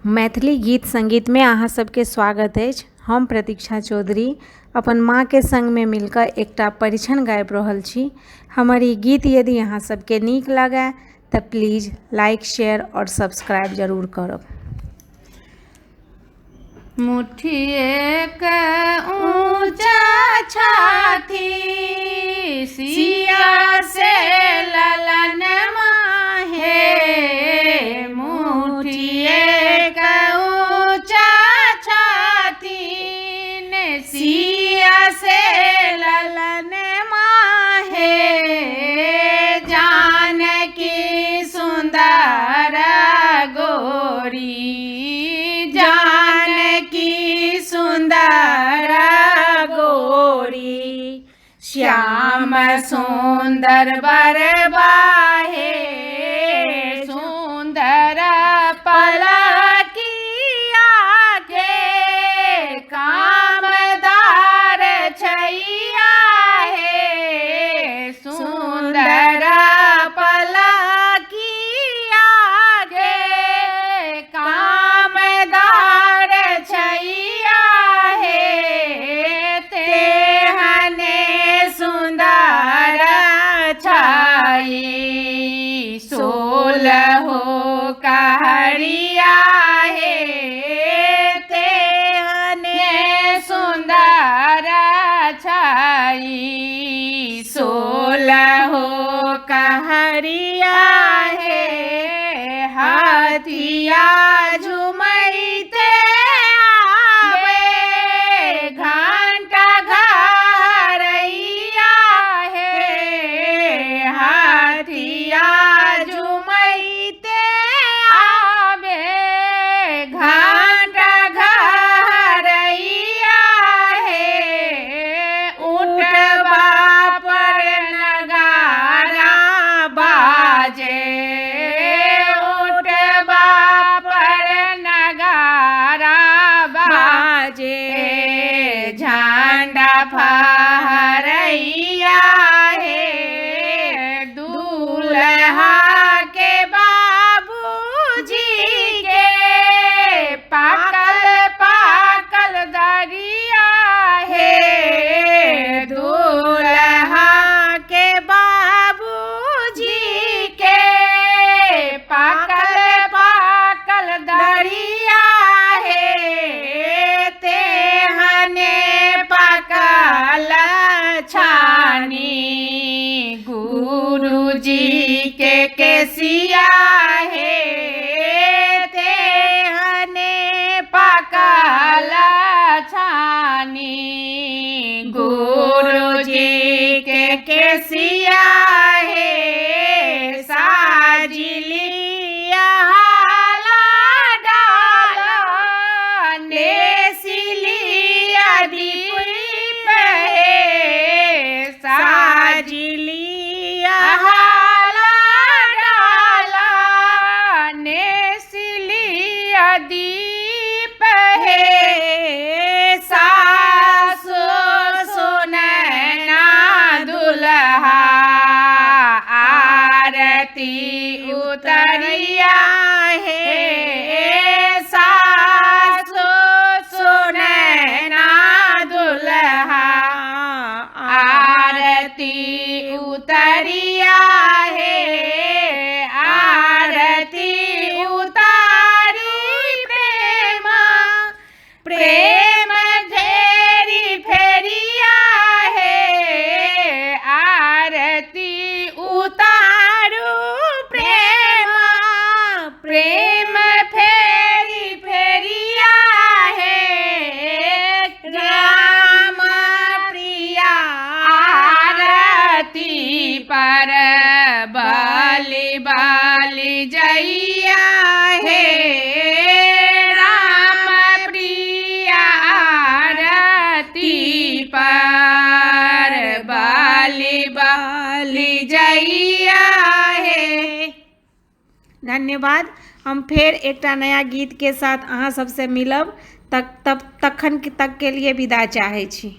मैथिली गीत संगीत में अहाँ सबके स्वागत अछि। हम प्रतीक्षा चौधरी अपन माँ के संग में मिलकर एकटा परिछन गाबि रहल छी। हमर ई गीत यदि अहाँ सबके नीक लगे तऽ प्लीज लाइक शेयर और सब्सक्राइब जरूर करब। मुठिए के ऊंचा छाती सिया से ललन माहे, मुठिए के ऊंचा छाती ने सिया से ललन माहे, जानकी सुंदर गोरी, जानकी सुंदर गोरी, श्याम सुंदर बर बाहे, सुंदर पलकिया के कामदार छैया है, सुंदर पलकिया के कामदार छैया है, तेहने सुंदर छाई सोलहो कहरिया है, तेहने सुंदर छाई सोलहो कहरिया है, हाथिया झुमैते आवे घंटा घरैया है, हाथिया झुमैते आवे घंटा घरैया है, उठबा पर नगारा बाजे, उठबा पर नगारा बाजे, झंडा फहरैया है, दूल्हा के बाबूजी के पाकल पाकल दरिया है, दूल्हा के बाबूजी के पाकल पाकल दरिया है, तेहने पाकल छानी गुरुजी के केसिया है, तेहने पाकल छानी गुरुजी के केसिया है, साजिलिया हाला डाला नेसिलिया दीप है, साजिलिया हाला डाला नेसिलिया दीप है, सासु सुनैना दुल्हा आरती उतरिया है, सासु सुनैना दुल्हा आरती उतरिया है, आरती उतारी प्रेम प्रेम ढेरी फेरिया है, आरती उतारू प्रेम प्रेम फेरी फेरिया है, राम प्रिया आरती पर बाली बाली जइया है, राम प्रिया आरती पर बाली बाली जइया है। धन्यवाद। हम फेर एकटा नया गीत के साथ अहाँ सबसे मिलब। तखन तक के लिए विदा चाहै छी।